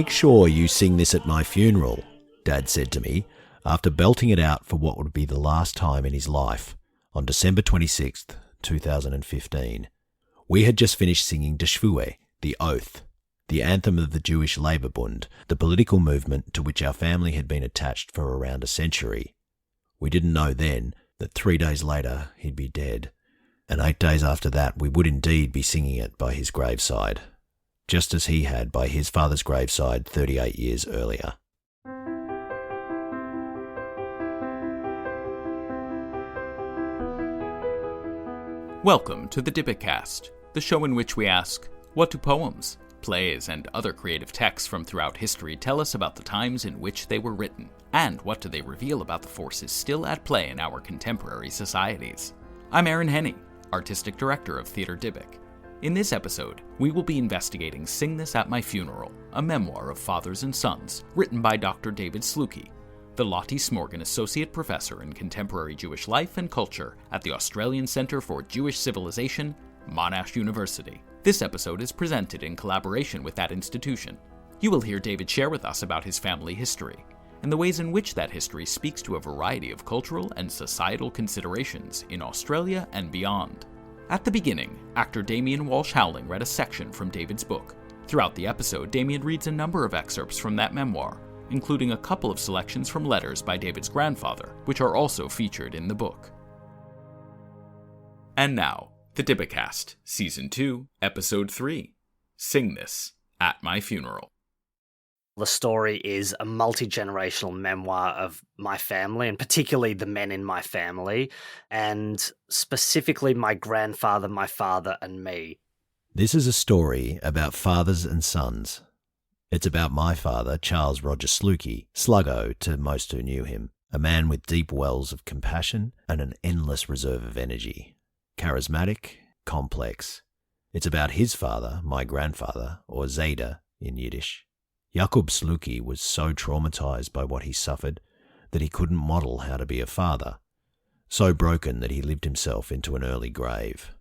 "Make sure you sing this at my funeral," Dad said to me after belting it out for what would be the last time in his life on December 26th, 2015. We had just finished singing Shvue, the Oath, the anthem of the Jewish Labor Bund, the political movement to which our family had been attached for around a century. We didn't know then that 3 days later he'd be dead, and 8 days after that we would indeed be singing it by his graveside, just as he had by his father's graveside 38 years earlier. Welcome to the Dibbitcast, the show in which we ask, what do poems, plays, and other creative texts from throughout history tell us about the times in which they were written, and what do they reveal about the forces still at play in our contemporary societies? I'm Aaron Henney, Artistic Director of Theatre Dybbuk. In this episode, we will be investigating Sing This at My Funeral, a memoir of fathers and sons, written by Dr. David Slucki, the Loti Smorgon Associate Professor in Contemporary Jewish Life and Culture at the Australian Centre for Jewish Civilization, Monash University. This episode is presented in collaboration with that institution. You will hear David share with us about his family history, and the ways in which that history speaks to a variety of cultural and societal considerations in Australia and beyond. At the beginning, actor Damien Walsh-Howling read a section from David's book. Throughout the episode, Damien reads a number of excerpts from that memoir, including a couple of selections from letters by David's grandfather, which are also featured in the book. And now, the Dibbitcast, Season 2, Episode 3, Sing This at My Funeral. The story is a multi-generational memoir of my family, and particularly the men in my family, and specifically my grandfather, my father, and me. This is a story about fathers and sons. It's about my father, Charles Roger Slucki, Sluggo to most who knew him, a man with deep wells of compassion and an endless reserve of energy. Charismatic, complex. It's about his father, my grandfather, or Zayda in Yiddish. Jakob Slucki was so traumatized by what he suffered that he couldn't model how to be a father, so broken that he lived himself into an early grave.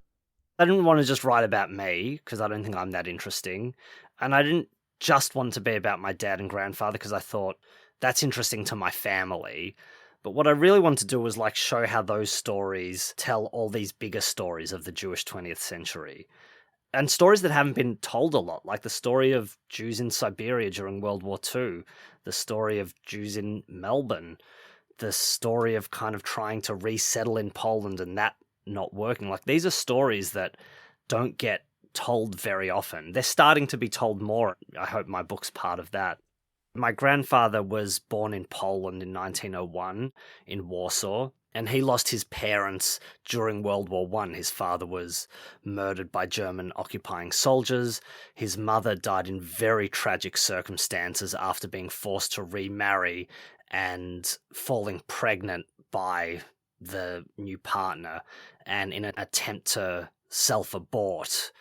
I didn't want to just write about me, because I don't think I'm that interesting, and I didn't just want to be about my dad and grandfather because I thought that's interesting to my family. But what I really wanted to do was show how those stories tell all these bigger stories of the Jewish 20th century. And stories that haven't been told a lot, like the story of Jews in Siberia during World War II, the story of Jews in Melbourne, the story of kind of trying to resettle in Poland and that not working. These are stories that don't get told very often. They're starting to be told more. I hope my book's part of that. My grandfather was born in Poland in 1901 in Warsaw, and he lost his parents during World War I. His father was murdered by German occupying soldiers. His mother died in very tragic circumstances after being forced to remarry and falling pregnant by the new partner. And in an attempt to self-abort,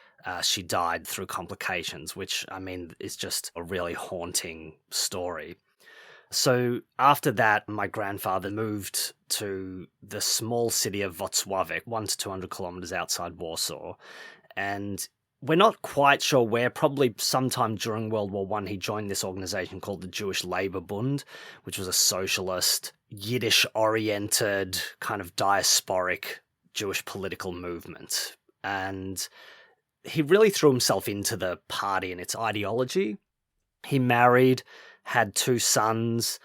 she died through complications, which, is just a really haunting story. So after that, my grandfather moved to the small city of Włocławek, 100 to 200 kilometers outside Warsaw. And we're not quite sure where. Probably sometime during World War I, he joined this organization called the Jewish Labor Bund, which was a socialist, Yiddish-oriented, kind of diasporic Jewish political movement. And he really threw himself into the party and its ideology. He married, had 2 sons,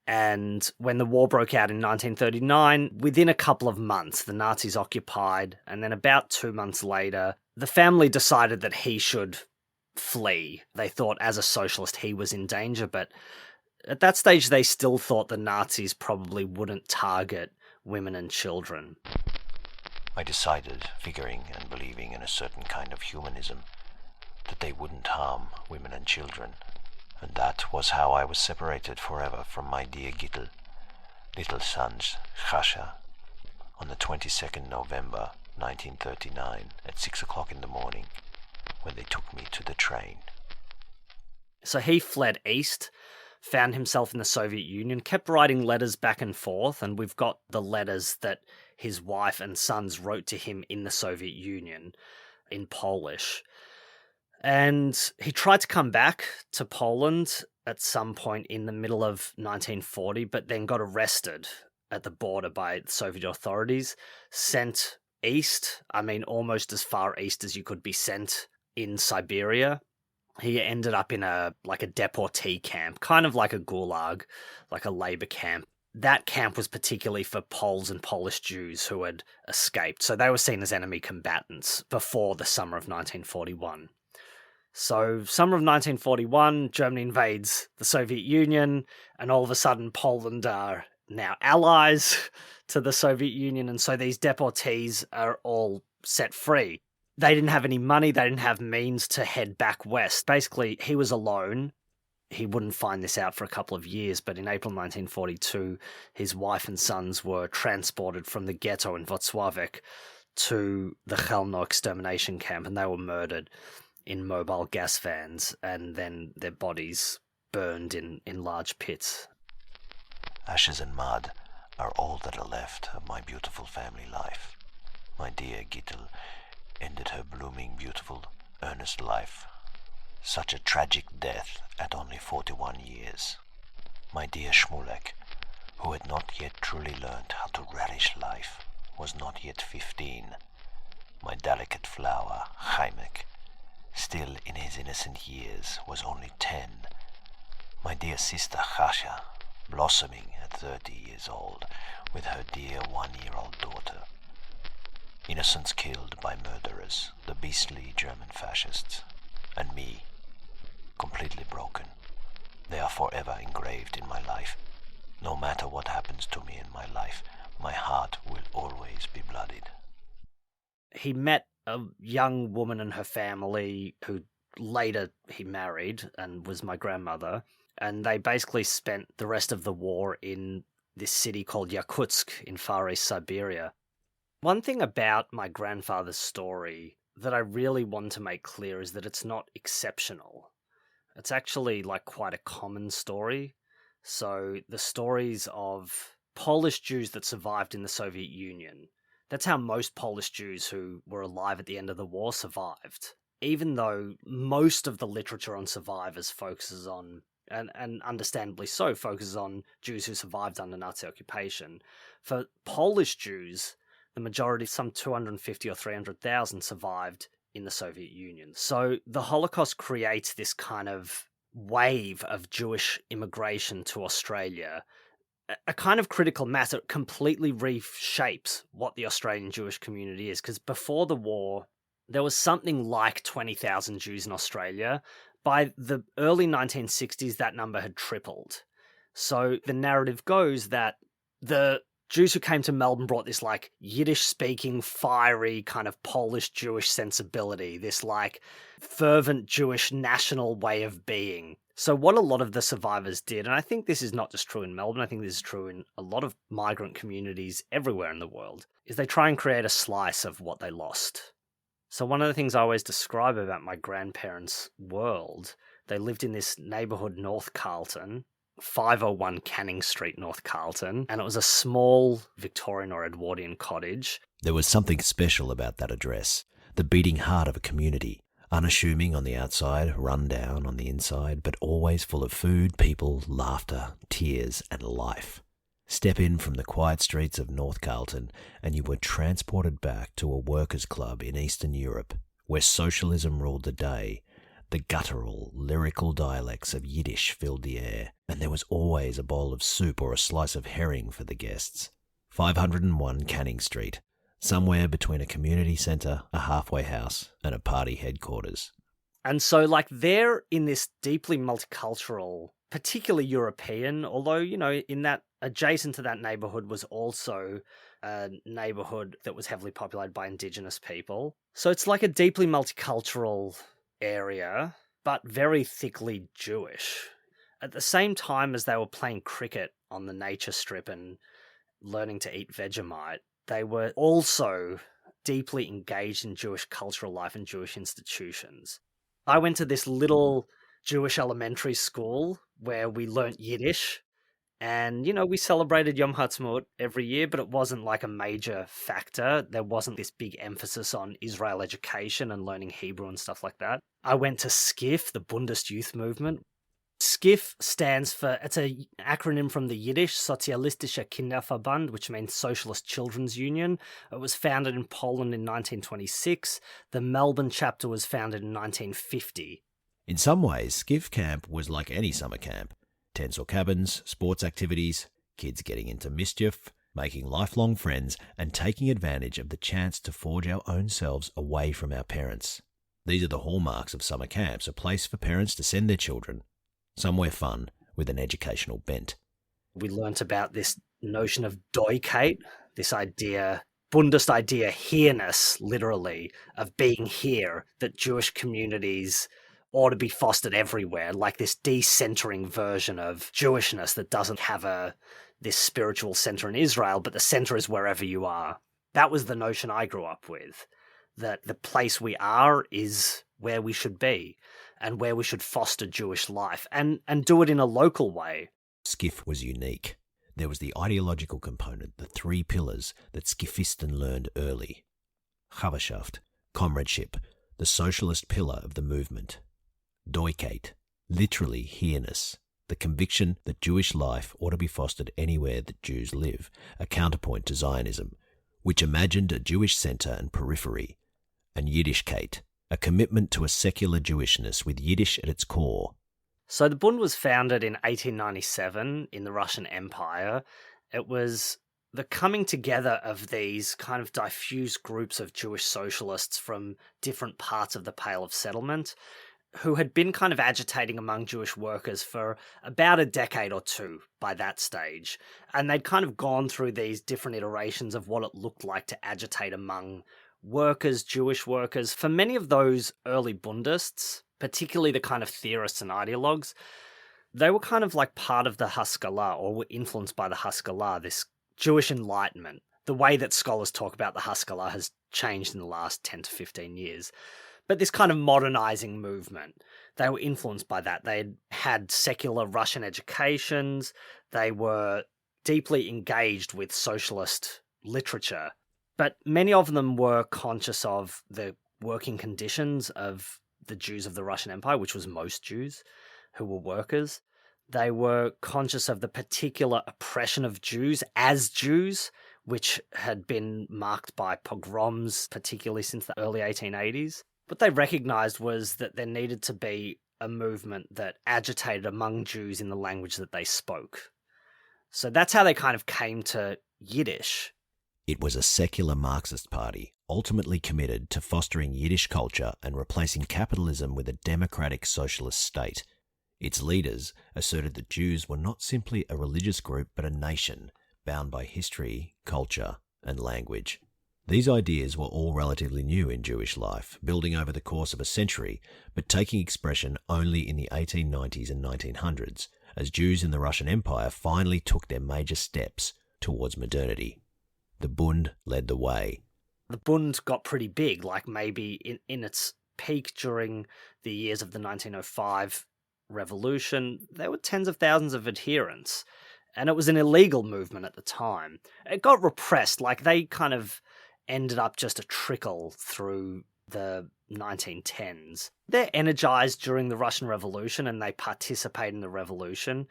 and when the war broke out in 1939, within a couple of months, the Nazis occupied, and then about 2 months later, the family decided that he should flee. They thought as a socialist he was in danger, but at that stage they still thought the Nazis probably wouldn't target women and children. I decided, figuring and believing in a certain kind of humanism, that they wouldn't harm women and children, and that was how I was separated forever from my dear Gittel, little sons, Chasha, on the 22nd November 1939 at 6 o'clock in the morning, when they took me to the train. So he fled east, found himself in the Soviet Union, kept writing letters back and forth, and we've got the letters that his wife and sons wrote to him in the Soviet Union in Polish. And he tried to come back to Poland at some point in the middle of 1940, but then got arrested at the border by Soviet authorities, sent east, almost as far east as you could be sent in Siberia. He ended up in a deportee camp, kind of like a gulag, like a labor camp. That camp was particularly for Poles and Polish Jews who had escaped, so they were seen as enemy combatants before the summer of 1941. So, summer of 1941, Germany invades the Soviet Union, and all of a sudden Poland are now allies to the Soviet Union, and so these deportees are all set free. They didn't have any money, they didn't have means to head back west. Basically, he was alone. He wouldn't find this out for a couple of years, but in April 1942, his wife and sons were transported from the ghetto in Wrocławek to the Chelmno extermination camp, and they were murdered in mobile gas vans, and then their bodies burned in large pits. Ashes and mud are all that are left of my beautiful family life. My dear Gittel ended her blooming, beautiful, earnest life. Such a tragic death at only 41 years. My dear Shmulek, who had not yet truly learned how to relish life, was not yet 15. My delicate flower, Chaimek, still in his innocent years, was only 10. My dear sister Chasha, blossoming at 30 years old, with her dear 1-year-old daughter. Innocents killed by murderers, the beastly German fascists, and me, completely broken. They are forever engraved in my life. No matter what happens to me in my life, my heart will always be bloodied. He met a young woman and her family who later he married and was my grandmother, and they basically spent the rest of the war in this city called Yakutsk in Far East Siberia. One thing about my grandfather's story that I really want to make clear is that it's not exceptional. It's actually quite a common story. So the stories of Polish Jews that survived in the Soviet Union, that's how most Polish Jews who were alive at the end of the war survived. Even though most of the literature on survivors focuses on, and understandably so, focuses on Jews who survived under Nazi occupation, for Polish Jews, the majority, some 250 or 300,000, survived in the Soviet Union. So the Holocaust creates this kind of wave of Jewish immigration to Australia, a kind of critical mass that completely reshapes what the Australian Jewish community is. Because before the war, there was something like 20,000 Jews in Australia. By the early 1960s, that number had tripled. So the narrative goes that the Jews who came to Melbourne brought this Yiddish-speaking, fiery kind of Polish Jewish sensibility, this fervent Jewish national way of being. So what a lot of the survivors did, and I think this is not just true in Melbourne, I think this is true in a lot of migrant communities everywhere in the world, is they try and create a slice of what they lost. So one of the things I always describe about my grandparents' world, they lived in this neighbourhood, North Carlton, 501 Canning Street, North Carlton, and it was a small Victorian or Edwardian cottage. There was something special about that address, the beating heart of a community, unassuming on the outside, run down on the inside, but always full of food, people, laughter, tears, and life. Step in from the quiet streets of North Carlton and you were transported back to a workers' club in Eastern Europe, where socialism ruled the day. The guttural, lyrical dialects of Yiddish filled the air, and there was always a bowl of soup or a slice of herring for the guests. 501 Canning Street, somewhere between a community centre, a halfway house, and a party headquarters. And so, they're in this deeply multicultural, particularly European, although, in that, adjacent to that neighbourhood was also a neighbourhood that was heavily populated by Indigenous people. So it's a deeply multicultural area, but very thickly Jewish. At the same time as they were playing cricket on the nature strip and learning to eat Vegemite, they were also deeply engaged in Jewish cultural life and Jewish institutions. I went to this little Jewish elementary school where we learnt Yiddish, And, we celebrated Yom Ha'atzmaut every year, but it wasn't like a major factor. There wasn't this big emphasis on Israel education and learning Hebrew and stuff like that. I went to SCIF, the Bundist Youth Movement. SCIF stands for, it's an acronym from the Yiddish, Sozialistischer Kinderverband, which means Socialist Children's Union. It was founded in Poland in 1926. The Melbourne chapter was founded in 1950. In some ways, SCIF camp was like any summer camp. Tents or cabins, sports activities, kids getting into mischief, making lifelong friends, and taking advantage of the chance to forge our own selves away from our parents. These are the hallmarks of summer camps, a place for parents to send their children. Somewhere fun with an educational bent. We learnt about this notion of Doikate, this idea, Bundist idea, here-ness, literally, of being here, that Jewish communities ought to be fostered everywhere, like this decentering version of Jewishness that doesn't have this spiritual center in Israel, but the center is wherever you are. That was the notion I grew up with, that the place we are is where we should be and where we should foster Jewish life and do it in a local way. SCIF was unique. There was the ideological component, the three pillars that Skifisten learned early. Chavashaft, comradeship, the socialist pillar of the movement. Doikate, literally here-ness, the conviction that Jewish life ought to be fostered anywhere that Jews live, a counterpoint to Zionism, which imagined a Jewish centre and periphery. And Yiddishkeit, a commitment to a secular Jewishness with Yiddish at its core. So the Bund was founded in 1897 in the Russian Empire. It was the coming together of these kind of diffuse groups of Jewish socialists from different parts of the Pale of Settlement, who had been kind of agitating among Jewish workers for about a decade or two by that stage. And they'd kind of gone through these different iterations of what it looked like to agitate among workers, Jewish workers. For many of those early Bundists, particularly the kind of theorists and ideologues, they were kind of like part of the Haskalah, or were influenced by the Haskalah, this Jewish Enlightenment. The way that scholars talk about the Haskalah has changed in the last 10 to 15 years. But this kind of modernizing movement, they were influenced by that. They had secular Russian educations. They were deeply engaged with socialist literature. But many of them were conscious of the working conditions of the Jews of the Russian Empire, which was most Jews who were workers. They were conscious of the particular oppression of Jews as Jews, which had been marked by pogroms, particularly since the early 1880s. What they recognized was that there needed to be a movement that agitated among Jews in the language that they spoke. So that's how they kind of came to Yiddish. It was a secular Marxist party, ultimately committed to fostering Yiddish culture and replacing capitalism with a democratic socialist state. Its leaders asserted that Jews were not simply a religious group but a nation, bound by history, culture, and language. These ideas were all relatively new in Jewish life, building over the course of a century, but taking expression only in the 1890s and 1900s, as Jews in the Russian Empire finally took their major steps towards modernity. The Bund led the way. The Bund got pretty big, like maybe in its peak during the years of the 1905 revolution. There were tens of thousands of adherents, and it was an illegal movement at the time. It got repressed, like they kind of ended up just a trickle through the 1910s. They're energized during the Russian Revolution and they participate in the revolution.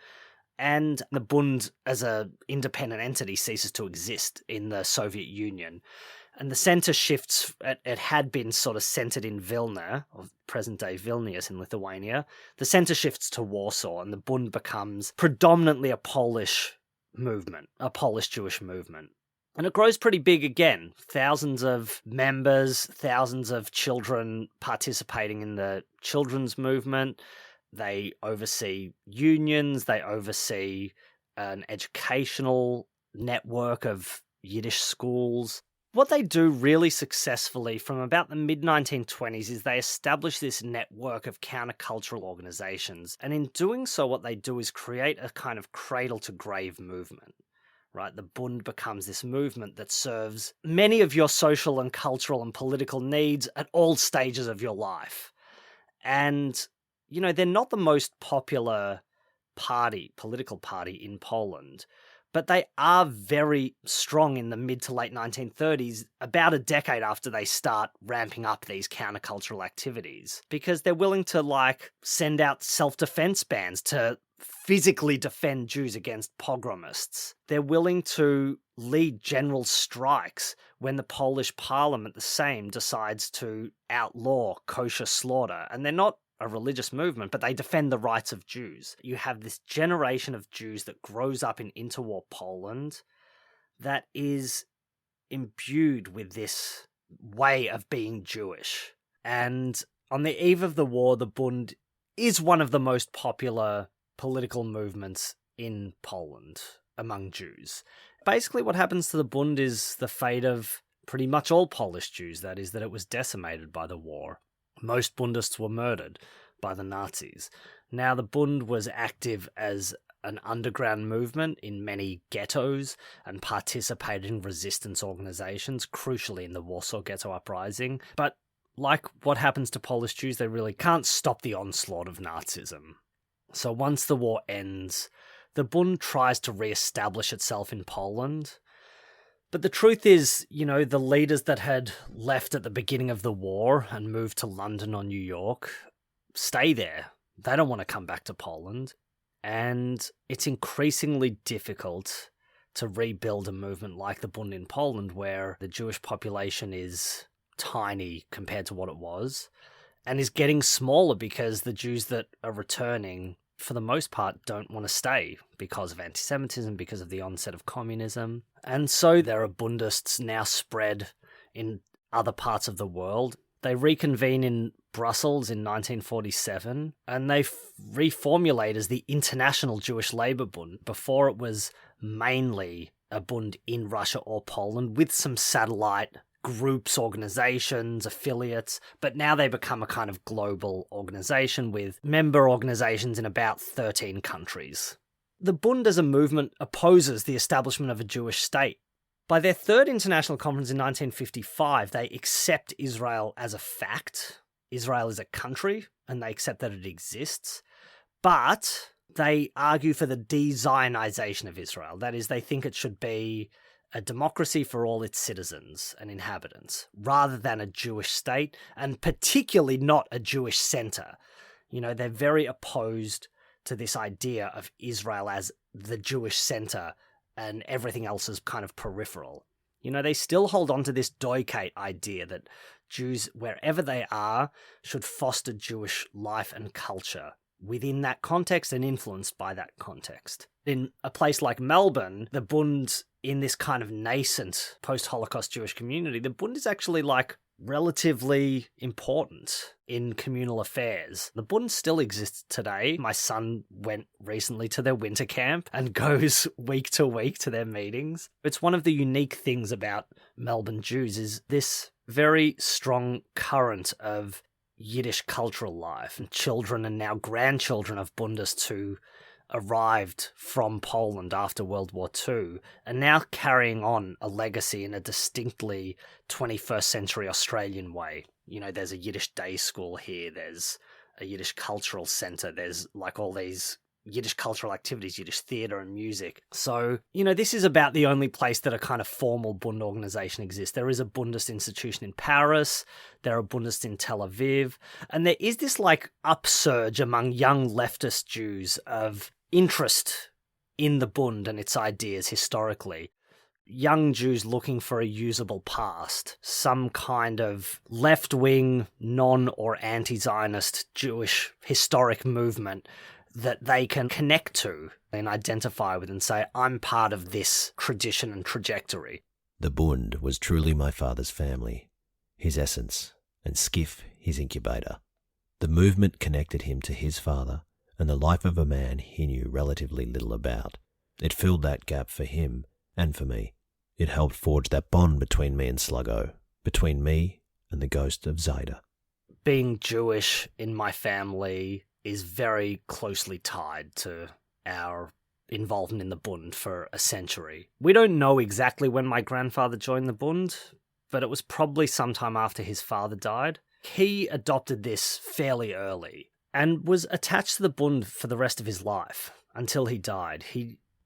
And the Bund as an independent entity ceases to exist in the Soviet Union. And the center shifts, it had been sort of centered in Vilna, or present-day Vilnius in Lithuania. The center shifts to Warsaw and the Bund becomes predominantly a Polish movement, a Polish Jewish movement. And it grows pretty big again. Thousands of members, thousands of children participating in the children's movement. They oversee unions. They oversee an educational network of Yiddish schools. What they do really successfully from about the mid-1920s is they establish this network of countercultural organizations. And in doing so, what they do is create a kind of cradle-to-grave movement. Right, the Bund becomes this movement that serves many of your social and cultural and political needs at all stages of your life. And, they're not the most popular political party in Poland, but they are very strong in the mid to late 1930s, about a decade after they start ramping up these countercultural activities, because they're willing to send out self-defense bands to physically defend Jews against pogromists. They're willing to lead general strikes when the Polish parliament, the Sejm, decides to outlaw kosher slaughter. And they're not a religious movement, but they defend the rights of Jews. You have this generation of Jews that grows up in interwar Poland that is imbued with this way of being Jewish. And on the eve of the war, the Bund is one of the most popular political movements in Poland among Jews. Basically, what happens to the Bund is the fate of pretty much all Polish Jews, that is, that it was decimated by the war. Most Bundists were murdered by the Nazis. Now, the Bund was active as an underground movement in many ghettos and participated in resistance organizations, crucially in the Warsaw Ghetto Uprising. But like what happens to Polish Jews, they really can't stop the onslaught of Nazism. So once the war ends, the Bund tries to re-establish itself in Poland. But the truth is, the leaders that had left at the beginning of the war and moved to London or New York stay there. They don't want to come back to Poland. And it's increasingly difficult to rebuild a movement like the Bund in Poland, where the Jewish population is tiny compared to what it was, and is getting smaller because the Jews that are returning, for the most part, don't want to stay because of anti-Semitism, because of the onset of communism. And so there are Bundists now spread in other parts of the world. They reconvene in Brussels in 1947, and they reformulate as the International Jewish Labor Bund. Before, it was mainly a Bund in Russia or Poland with some satellite groups, organizations, affiliates, but now they become a kind of global organization with member organizations in about 13 countries. The Bund as a movement opposes the establishment of a Jewish state. By their third international conference in 1955, they accept Israel as a fact. Israel is a country, and they accept that it exists. But they argue for the de-Zionization of Israel. That is, they think it should be a democracy for all its citizens and inhabitants, rather than a Jewish state, and particularly not a Jewish center. They're very opposed to this idea of Israel as the Jewish center and everything else is kind of peripheral. They still hold on to this Doikate idea that Jews, wherever they are, should foster Jewish life and culture within that context and influenced by that context. In a place like Melbourne, the Bund, in this kind of nascent post-Holocaust Jewish community, the Bund is actually relatively important in communal affairs. The Bund still exists today. My son went recently to their winter camp and goes week to week to their meetings. It's one of the unique things about Melbourne Jews is this very strong current of Yiddish cultural life, and children and now grandchildren of Bundists who arrived from Poland after World War II are now carrying on a legacy in a distinctly 21st century Australian way. There's a Yiddish day school here, there's a Yiddish cultural centre, there's all these Yiddish cultural activities, Yiddish theatre and music. So, this is about the only place that a kind of formal Bund organisation exists. There is a Bundist institution in Paris, there are Bundists in Tel Aviv, and there is this upsurge among young leftist Jews of interest in the Bund and its ideas historically. Young Jews looking for a usable past, some kind of left-wing, non- or anti-Zionist Jewish historic movement that they can connect to and identify with and say, I'm part of this tradition and trajectory. The Bund was truly my father's family, his essence, and Skiff his incubator. The movement connected him to his father and the life of a man he knew relatively little about. It filled that gap for him and for me. It helped forge that bond between me and Sluggo, between me and the ghost of Zaida. Being Jewish in my family is very closely tied to our involvement in the Bund for a century. We don't know exactly when my grandfather joined the Bund, but it was probably sometime after his father died. He adopted this fairly early and was attached to the Bund for the rest of his life. until he died.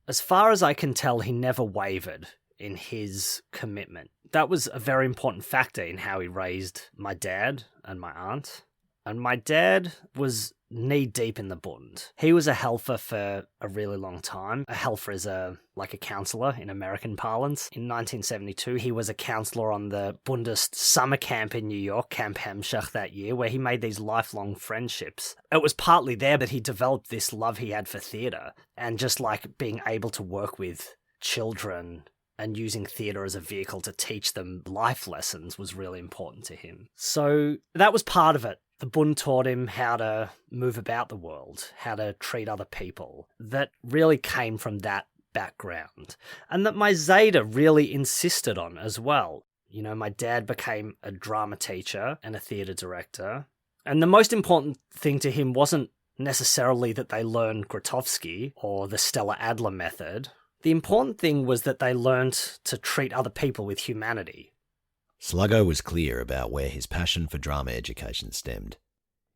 As far as I can tell, he never wavered in his commitment. That was a very important factor in how he raised my dad and my aunt. And my dad was knee-deep in the Bund. He was a helfer for a really long time. A helfer is like a counsellor in American parlance. In 1972, he was a counsellor on the Bundist summer camp in New York, Camp Hemshech, that year, where he made these lifelong friendships. It was partly there that he developed this love he had for theatre, and just like being able to work with children and using theatre as a vehicle to teach them life lessons was really important to him. So that was part of it. The Bund taught him how to move about the world, how to treat other people. That really came from that background. And that my Zeta really insisted on as well. You know, my dad became a drama teacher and a theatre director. And the most important thing to him wasn't necessarily that they learned Grotowski or the Stella Adler method. The important thing was that they learned to treat other people with humanity. Sluggo was clear about where his passion for drama education stemmed.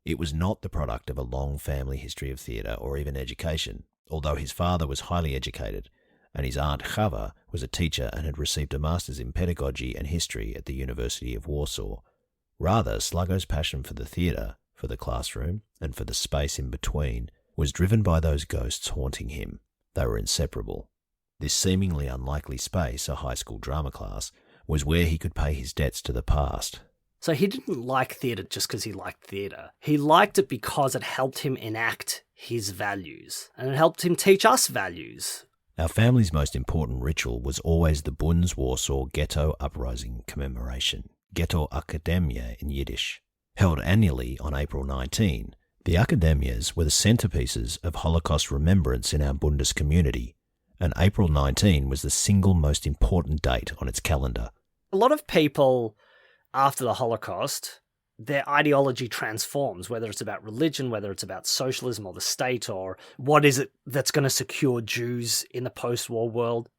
It was not the product of a long family history of theatre or even education, although his father was highly educated, and his aunt Chava was a teacher and had received a master's in pedagogy and history at the University of Warsaw. Rather, Sluggo's passion for the theatre, for the classroom, and for the space in between was driven by those ghosts haunting him. They were inseparable. This seemingly unlikely space, a high school drama class, was where he could pay his debts to the past. So he didn't like theatre just because he liked theatre. He liked it because it helped him enact his values, and it helped him teach us values. Our family's most important ritual was always the Bund's Warsaw Ghetto Uprising commemoration, Ghetto Akademia in Yiddish. Held annually on April 19, the Akademias were the centerpieces of Holocaust remembrance in our Bundist community, and April 19 was the single most important date on its calendar. A lot of people, after the Holocaust, their ideology transforms, whether it's about religion, whether it's about socialism or the state, or what is it that's going to secure Jews in the post-war world.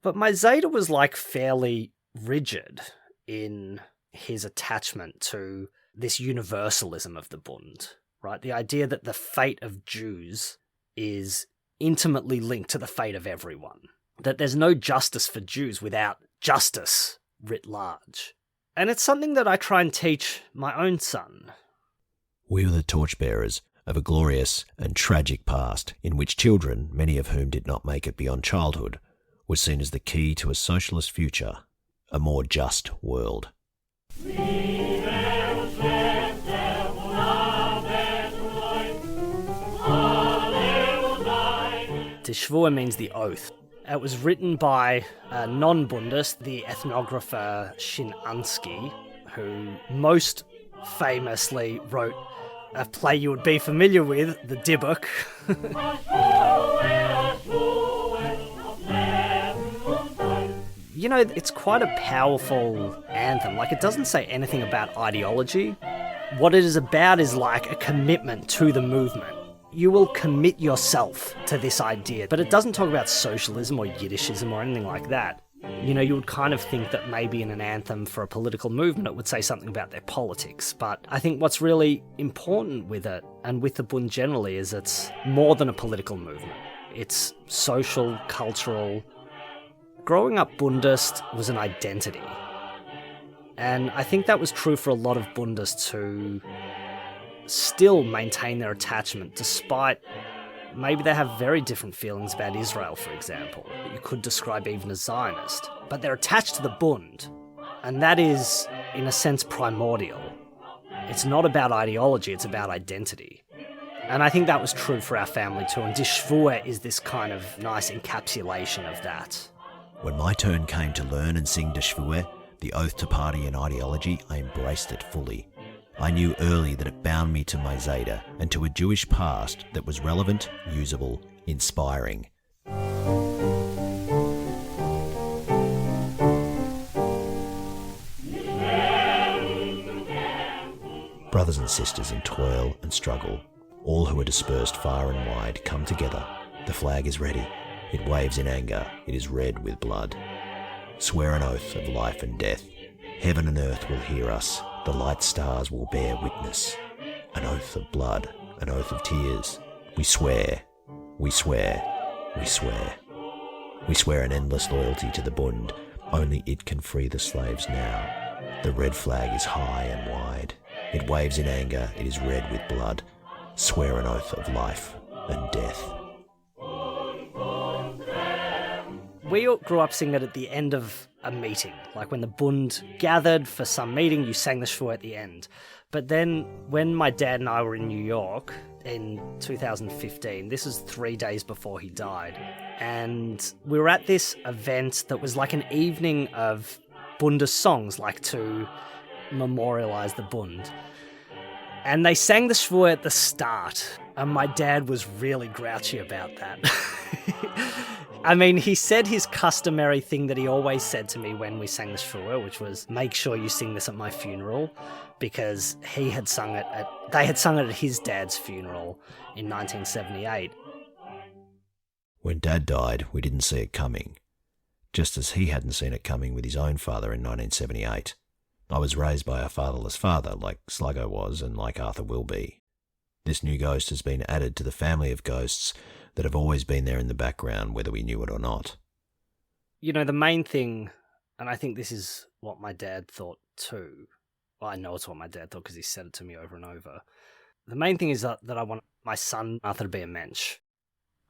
But my Zeta was like fairly rigid in his attachment to this universalism of the Bund, right? The idea that the fate of Jews is intimately linked to the fate of everyone. That there's no justice for Jews without justice writ large. And it's something that I try and teach my own son. We were the torchbearers of a glorious and tragic past in which children, many of whom did not make it beyond childhood, were seen as the key to a socialist future, a more just world. The Shvue means the oath. It was written by a non-Bundist, the ethnographer Shinansky, who most famously wrote a play you would be familiar with, The Dybbuk. You know, it's quite a powerful anthem. Like, it doesn't say anything about ideology. What it is about is like a commitment to the movement. You will commit yourself to this idea, but it doesn't talk about socialism or Yiddishism or anything like that. You know, you would kind of think that maybe in an anthem for a political movement it would say something about their politics, but I think what's really important with it, and with the Bund generally, is it's more than a political movement. It's social, cultural. Growing up Bundist was an identity. And I think that was true for a lot of Bundists who still maintain their attachment despite maybe they have very different feelings about Israel, for example, that you could describe even as Zionist. But they're attached to the Bund, and that is, in a sense, primordial. It's not about ideology, it's about identity. And I think that was true for our family too, and Die Shvue is this kind of nice encapsulation of that. When my turn came to learn and sing Die Shvue, the oath to party and ideology, I embraced it fully. I knew early that it bound me to my Zeta and to a Jewish past that was relevant, usable, inspiring. Brothers and sisters in toil and struggle, all who are dispersed far and wide, come together. The flag is ready. It waves in anger. It is red with blood. Swear an oath of life and death. Heaven and earth will hear us. The light stars will bear witness. An oath of blood, an oath of tears. We swear We swear, we swear. We swear an endless loyalty to the Bund. Only it can free the slaves now. The red flag is high and wide. It waves in anger, it is red with blood. Swear an oath of life and death. We all grew up singing it at the end of a meeting. Like when the Bund gathered for some meeting, you sang the Shvue at the end. But then when my dad and I were in New York in 2015, this is 3 days before he died, and we were at this event that was like an evening of Bunda songs, like to memorialise the Bund. And they sang the Shvue at the start, and my dad was really grouchy about that. I mean, he said his customary thing that he always said to me when we sang the Shvue, which was, make sure you sing this at my funeral, because they had sung it at his dad's funeral in 1978. When Dad died, we didn't see it coming, just as he hadn't seen it coming with his own father in 1978. I was raised by a fatherless father, like Sluggo was and like Arthur will be. This new ghost has been added to the family of ghosts that have always been there in the background, whether we knew it or not. You know, the main thing, and I think this is what my dad thought too. Well, I know it's what my dad thought because he said it to me over and over. The main thing is that I want my son, Arthur, to be a mensch.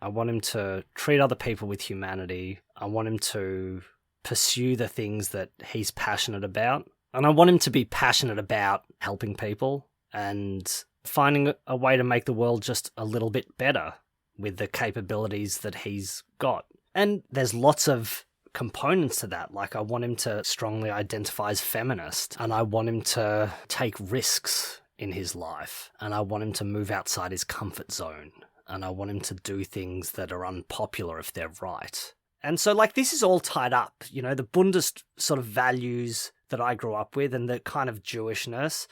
I want him to treat other people with humanity. I want him to pursue the things that he's passionate about. And I want him to be passionate about helping people and finding a way to make the world just a little bit better with the capabilities that he's got. And there's lots of components to that. Like, I want him to strongly identify as feminist, and I want him to take risks in his life, and I want him to move outside his comfort zone, and I want him to do things that are unpopular if they're right. And so, like, this is all tied up, you know, the Bundist sort of values that I grew up with and the kind of Jewishness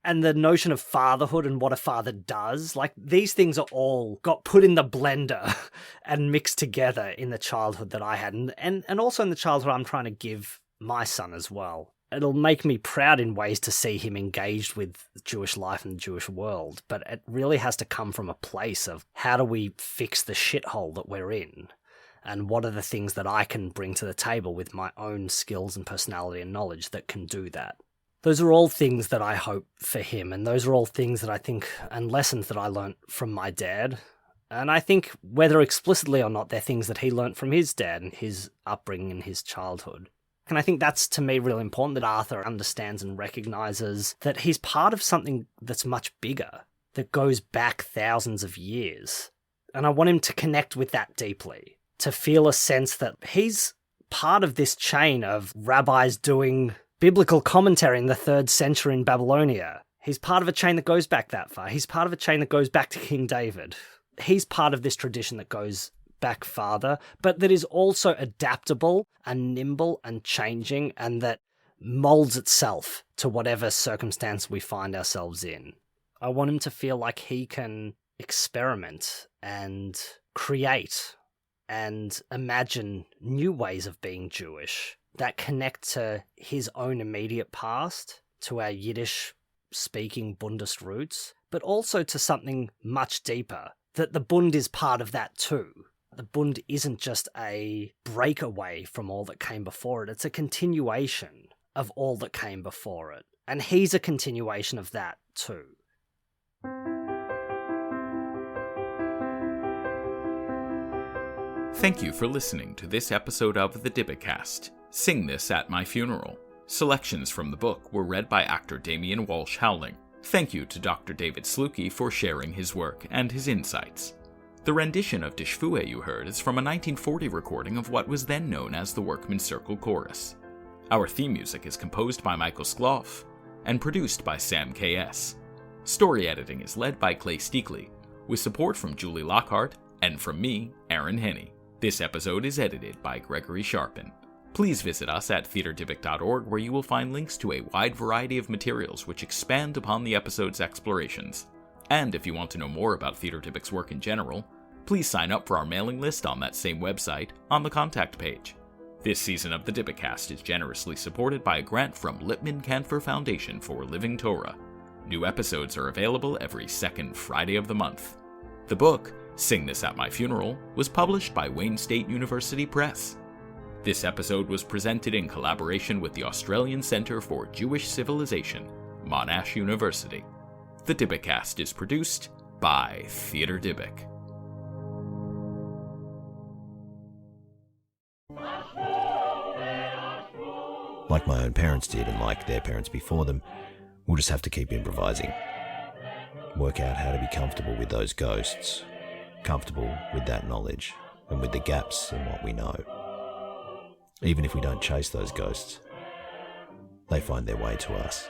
and the notion of fatherhood and what a father does. Like, these things are all got put in the blender and mixed together in the childhood that I had and also in the childhood I'm trying to give my son as well. It'll make me proud in ways to see him engaged with Jewish life and the Jewish world, but it really has to come from a place of how do we fix the shithole that we're in? And what are the things that I can bring to the table with my own skills and personality and knowledge that can do that? Those are all things that I hope for him, and those are all things that I think, and lessons that I learnt from my dad. And I think, whether explicitly or not, they're things that he learnt from his dad and his upbringing and his childhood. And I think that's, to me, really important, that Arthur understands and recognises that he's part of something that's much bigger, that goes back thousands of years. And I want him to connect with that deeply, to feel a sense that he's part of this chain of rabbis doing biblical commentary in the 3rd century in Babylonia. He's part of a chain that goes back that far. He's part of a chain that goes back to King David. He's part of this tradition that goes back farther, but that is also adaptable and nimble and changing, and that molds itself to whatever circumstance we find ourselves in. I want him to feel like he can experiment and create and imagine new ways of being Jewish that connect to his own immediate past, to our Yiddish-speaking Bundist roots, but also to something much deeper, that the Bund is part of that too. The Bund isn't just a breakaway from all that came before it, it's a continuation of all that came before it. And he's a continuation of that too. Thank you for listening to this episode of the Dibicast, Sing This at My Funeral. Selections from the book were read by actor Damian Walsh Howling. Thank you to Dr. David Slucki for sharing his work and his insights. The rendition of Shvue you heard is from a 1940 recording of what was then known as the Workmen's Circle Chorus. Our theme music is composed by Michael Skloff and produced by Sam K.S. Story editing is led by Clay Steakley, with support from Julie Lockhart and from me, Aaron Henney. This episode is edited by Gregory Sharpin. Please visit us at theaterdibic.org, where you will find links to a wide variety of materials which expand upon the episode's explorations. And if you want to know more about Theater Dibic's work in general, please sign up for our mailing list on that same website on the contact page. This season of the Dibicast is generously supported by a grant from Lippman Canfer Foundation for Living Torah. New episodes are available every second Friday of the month. The book, Sing This at My Funeral was published by Wayne State University Press. This episode was presented in collaboration with the Australian Centre for Jewish Civilization, Monash University. The Dybbuk is produced by Theatre Dybbuk. Like my own parents did and like their parents before them, we'll just have to keep improvising. Work out how to be comfortable with those ghosts, comfortable with that knowledge, and with the gaps in what we know. Even if we don't chase those ghosts, they find their way to us.